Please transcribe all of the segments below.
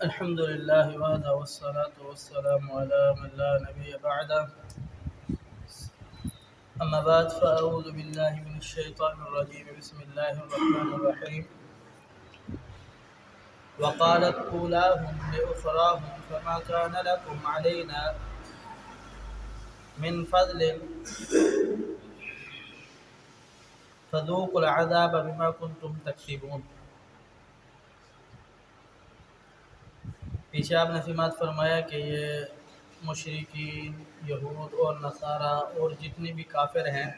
الحمد لله وحده والصلاة والسلام على من لا نبي بعده. أما بعد فأعوذ بالله من الشيطان الرجيم. بسم الله الرحمن الرحيم. وقالت أولاهم لأخراهم فما كان لكم علينا من فضل فذوقوا العذاب بما كنتم تكسبون. پیچھے آپ نے سماعت فرمایا کہ یہ مشرکین یہود اور نصارہ اور جتنے بھی کافر ہیں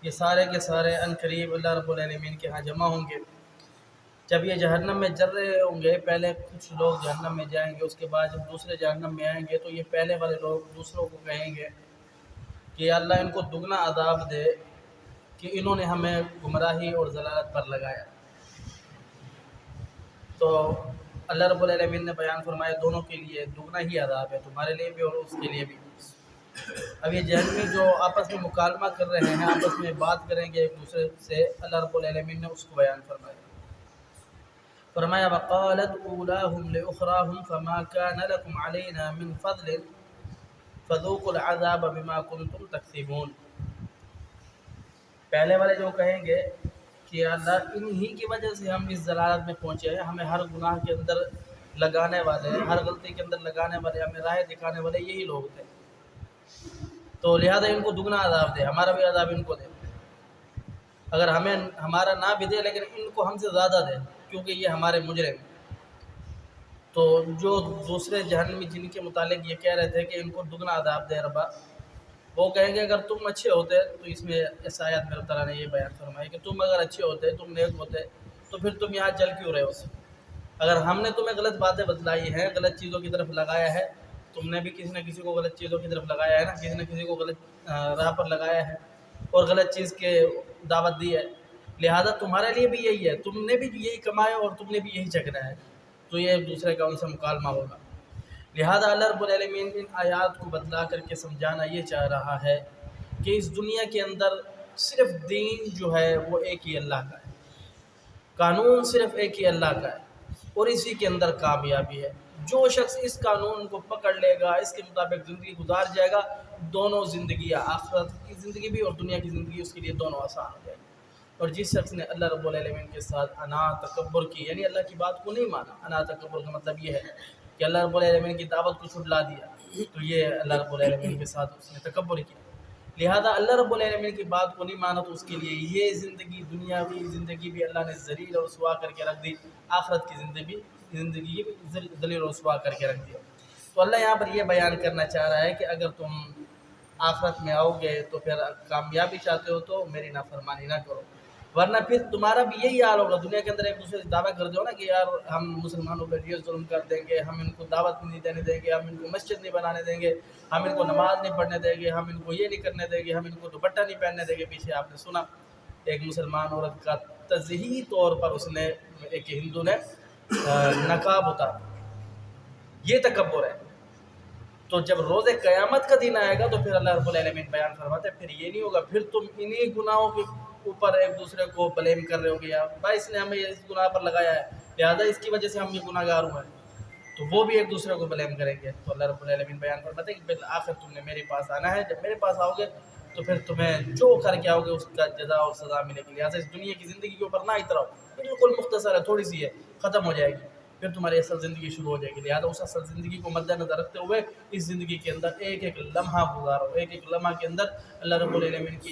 یہ سارے کے سارے عنقریب اللہ رب العالمین کے ہاں جمع ہوں گے. جب یہ جہنم میں جل رہے ہوں گے، پہلے کچھ لوگ جہنم میں جائیں گے، اس کے بعد جب دوسرے جہنم میں آئیں گے تو یہ پہلے والے لوگ دوسروں کو کہیں گے کہ اللہ ان کو دگنا عذاب دے کہ انہوں نے ہمیں گمراہی اور ضلالت پر لگایا. تو اللہ رب العالمین نے بیان فرمایا دونوں کے لیے دگنا ہی عذاب ہے، تمہارے لیے بھی اور اس کے لیے بھی. اب یہ جہنمی جو آپس میں مکالمہ کر رہے ہیں، آپس میں بات کریں گے ایک دوسرے سے، اللہ رب العالمین نے اس کو بیان فرمایا وقالت اولاهم لاخراهم فما كان لكم علينا من فضل فذوقوا العذاب بما كنتم تكسبون. پہلے والے جو کہیں گے کہ اللہ انہی کی وجہ سے ہم اس ضلالت میں پہنچے ہیں، ہمیں ہر گناہ کے اندر لگانے والے، ہر غلطی کے اندر لگانے والے، ہمیں راہ دکھانے والے یہی لوگ تھے، تو لہذا ان کو دگنا عذاب دے، ہمارا بھی عذاب ان کو دے. اگر ہمیں ہمارا نہ بھی دے لیکن ان کو ہم سے زیادہ دے کیونکہ یہ ہمارے مجرم ہیں. تو جو دوسرے جہنمی جن کے متعلق یہ کہہ رہے تھے کہ ان کو دگنا عذاب دے ربا، وہ کہیں گے اگر تم اچھے ہوتے، تو اس میں اس آیات میں اللہ تعالیٰ نے یہ بیان فرمایا کہ تم اگر اچھے ہوتے، تم نیک ہوتے، تو پھر تم یہاں جل کیوں رہے ہو. اگر ہم نے تمہیں غلط باتیں بتلائی ہیں، غلط چیزوں کی طرف لگایا ہے، تم نے بھی کسی نہ کسی کو غلط چیزوں کی طرف لگایا ہے نا، کسی نہ کسی کو غلط راہ پر لگایا ہے اور غلط چیز کے دعوت دی ہے، لہذا تمہارے لیے بھی یہی ہے، تم نے بھی یہی کمایا اور تم نے بھی یہی چکنا ہے، تو یہ ایک دوسرے کا ان سے مکالمہ ہوگا. لہذا اللہ رب العالمین ان آیات کو بدلا کر کے سمجھانا یہ چاہ رہا ہے کہ اس دنیا کے اندر صرف دین جو ہے وہ ایک ہی اللہ کا ہے، قانون صرف ایک ہی اللہ کا ہے اور اسی کے اندر کامیابی ہے. جو شخص اس قانون کو پکڑ لے گا، اس کے مطابق زندگی گزار جائے گا، دونوں زندگیاں، آخرت کی زندگی بھی اور دنیا کی زندگی، اس کے لیے دونوں آسان ہو جائے گی. اور جس شخص نے اللہ رب العالمین کے ساتھ انا تکبر کی، یعنی اللہ کی بات کو نہیں مانا، انا تکبر کا مطلب یہ ہے کہ اللہ رب العالمین کی دعوت کو چھٹلا دیا، تو یہ اللہ رب العالمین کے ساتھ اس نے تکبر کیا. لہذا اللہ رب العالمین کی بات کو نہیں مانا تو اس کے لیے یہ زندگی، دنیاوی زندگی بھی اللہ نے ذلیل اور رسوا کر کے رکھ دی، آخرت کی زندگی بھی ذلیل اور رسوا کر کے رکھ دیا. تو اللہ یہاں پر یہ بیان کرنا چاہ رہا ہے کہ اگر تم آخرت میں آؤ گے تو پھر کامیابی چاہتے ہو تو میری نافرمانی نہ کرو، ورنہ پھر تمہارا بھی یہی حال ہوگا. دنیا کے اندر ایک دوسرے سے دعویٰ کر دو نا کہ یار ہم مسلمانوں پہ یہ ظلم کر دیں گے، ہم ان کو دعوت نہیں دینے دیں گے، ہم ان کو مسجد نہیں بنانے دیں گے، ہم ان کو نماز نہیں پڑھنے دیں گے، ہم ان کو یہ نہیں کرنے دیں گے، ہم ان کو دوپٹہ نہیں پہننے دیں گے. پیچھے آپ نے سنا ایک مسلمان عورت کا تزہی طور پر اس نے، ایک ہندو نے نقاب اتارا، یہ تکبر ہے. تو جب روز قیامت کا دن آئے گا تو پھر اللہ رب العالمین بیان فرماتے ہیں پھر یہ نہیں ہوگا، پھر تم انہی گناہوں کے اوپر ایک دوسرے کو بلیم کر رہے ہو کہ یار بھائی اس نے ہمیں اس گناہ پر لگایا ہے، لہٰذا اس کی وجہ سے ہم یہ گناہ گار ہوئے ہیں، تو وہ بھی ایک دوسرے کو بلیم کریں گے. تو اللہ رب العالمین بیان فرماتے ہیں کہ بالآخر تم نے میرے پاس آنا ہے، جب میرے پاس آؤ گے تو پھر تمہیں جو کر کے آؤ گے اس کا جزا اور سزا ملے گی. لہٰذا اس دنیا کی زندگی کے اوپر نہ اتراؤ، بالکل مختصر ہے، تھوڑی سی ہے، ختم ہو جائے گی، پھر تمہاری اصل زندگی شروع ہو جائے گی. لہٰذا اس اصل زندگی کو مد نظر رکھتے ہوئے اس زندگی کے اندر ایک ایک لمحہ گزارو، ایک ایک لمحہ کے اندر اللہ رب العالمین کی